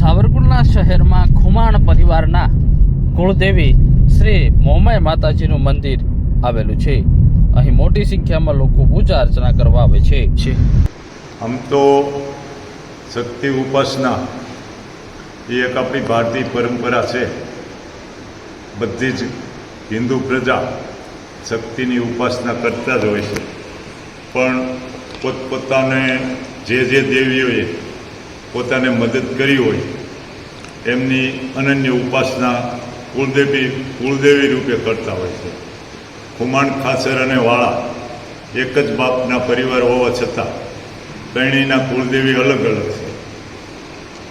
સાવરકુંડલા શહેરમાં ખુમાણ પરિવારના કુળદેવી શ્રી મોમાઈ માતાજીનું મંદિર આવેલું છે। અહીં મોટી સંખ્યામાં લોકો પૂજા અર્ચના કરવા આવે છે। આમ તો શક્તિ ઉપાસના એ એક આપણી ભારતીય પરંપરા છે। બધી જ હિન્દુ પ્રજા શક્તિની ઉપાસના કરતા જ હોય છે, પણ પોતપોતાને જે દેવીઓએ પોતાને મદદ કરી હોય એમની અનન્ય ઉપાસના કુળદેવી રૂપે કરતા હોય છે। ખુમાણ, ખાચર અને વાળા એક જ બાપના પરિવાર હોવા છતાં ત્રણેયના કુળદેવી અલગ અલગ છે।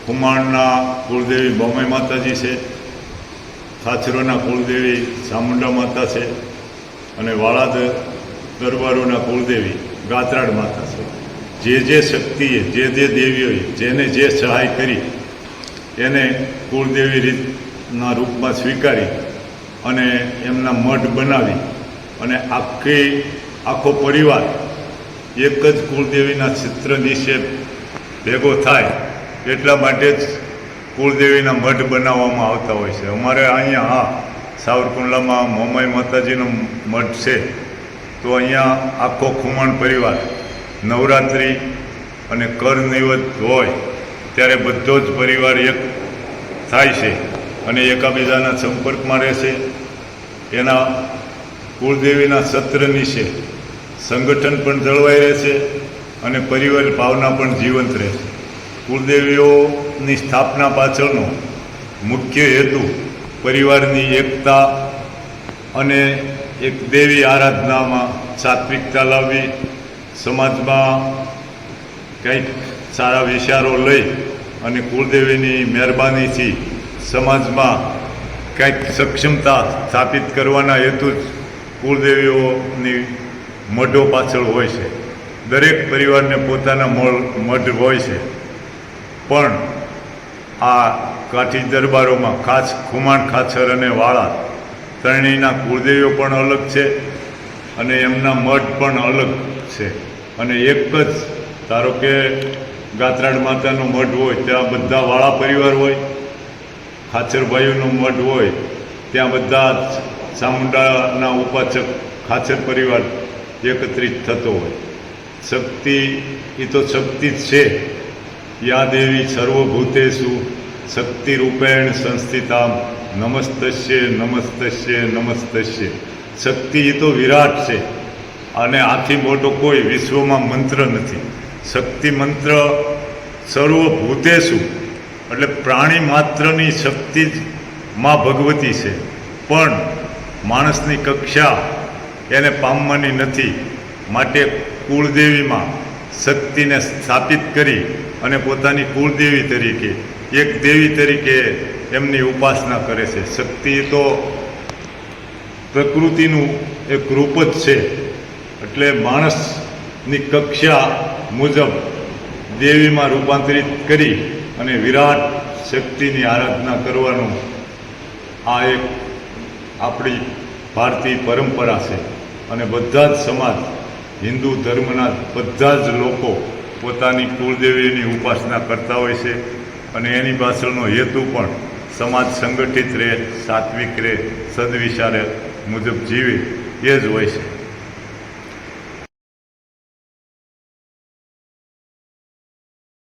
ખુમાણના કુળદેવી મોમાઈ માતાજી છે, ખાચરોના કુળદેવી ચામુંડા માતા છે અને વાળા દરબારોના કુળદેવી ગાત્રાડ માતા છે। જે શક્તિએ જે દેવીઓએ જેને જે સહાય કરી એને કુળદેવી રીતના રૂપમાં સ્વીકારી અને એમના મઠ બનાવી અને આખો પરિવાર એક જ કુળદેવીના ચિત્ર નીચે ભેગો થાય એટલા માટે જ કુળદેવીના મઠ બનાવવામાં આવતા હોય છે। અમારે અહીંયા સાવરકુંડલામાં મોમાઈ માતાજીનો મઠ છે, તો અહીંયા આખો ખુમાણ પરિવાર નવરાત્રિ અને કર નૈવેદ્ય હોય ત્યારે બધો જ પરિવાર એક થાય છે અને એકાબીજાના સંપર્કમાં રહેશે। એના કુળદેવીના સત્ર નીચે સંગઠન પણ જળવાઈ રહેશે અને પરિવાર ભાવના પણ જીવંત રહેશે। કુળદેવીઓની સ્થાપના પાછળનો મુખ્ય હેતુ પરિવારની એકતા અને એક દેવી આરાધનામાં સાત્વિકતા લાવવી, સમાજમાં કંઈક સારા વિચારો લઈ અને કુળદેવીની મહેરબાનીથી સમાજમાં કંઈક સક્ષમતા સ્થાપિત કરવાના હેતુ જ કુળદેવીઓની મઢો પાછળ હોય છે। દરેક પરિવારને પોતાના મઢ હોય છે, પણ આ કાઠી દરબારોમાં ખાસ ખુમાણ, ખાચર અને વાળા ત્રણેયના કુળદેવીઓ પણ અલગ છે અને એમના મઠ પણ અલગ છે। અને એક જ ધારો કે ગાત્રાડ માતાનો મઠ હોય ત્યાં બધા વાળા પરિવાર હોય, ખાચરભાઈઓનો મઠ હોય ત્યાં બધા ચામુંડાના ઉપાસક ખાચર પરિવાર એકત્રિત થતો હોય। શક્તિ એ તો શક્તિ જ છે। યા દેવી સર્વભૂતેષુ શક્તિ રૂપેણ સંસ્થિતા નમસ્તસ્ય નમસ્તસ્ય નમસ્તસ્ય। શક્તિ એ તો વિરાટ છે અને આથી મોટો કોઈ વિશ્વમાં મંત્ર નથી। શક્તિ મંત્ર સર્વભૂતેષુ એટલે પ્રાણી માત્રની શક્તિ જ માં ભગવતી છે, પણ માણસની કક્ષા એને પામવાની નથી। માટે કુળદેવીમાં શક્તિને સ્થાપિત કરી અને પોતાની કુળદેવી તરીકે એક દેવી તરીકે એમની ઉપાસના કરે છે। શક્તિ તો પ્રકૃતિનું એક રૂપ જ છે, એટલે માણસની કક્ષા મુજબ દેવીમાં રૂપાંતરિત કરી અને વિરાટ શક્તિની આરાધના કરવાનું આ એક આપણી ભારતીય પરંપરા છે અને બધા જ સમાજ, હિન્દુ ધર્મના બધા જ લોકો પોતાની કુળદેવીની ઉપાસના કરતા હોય છે અને એની પાછળનો હેતુ પણ સમાજ સંગઠિત રહે, સાત્વિક રહે, સદવિચારે મુજબ જીવે એ જ હોય છે।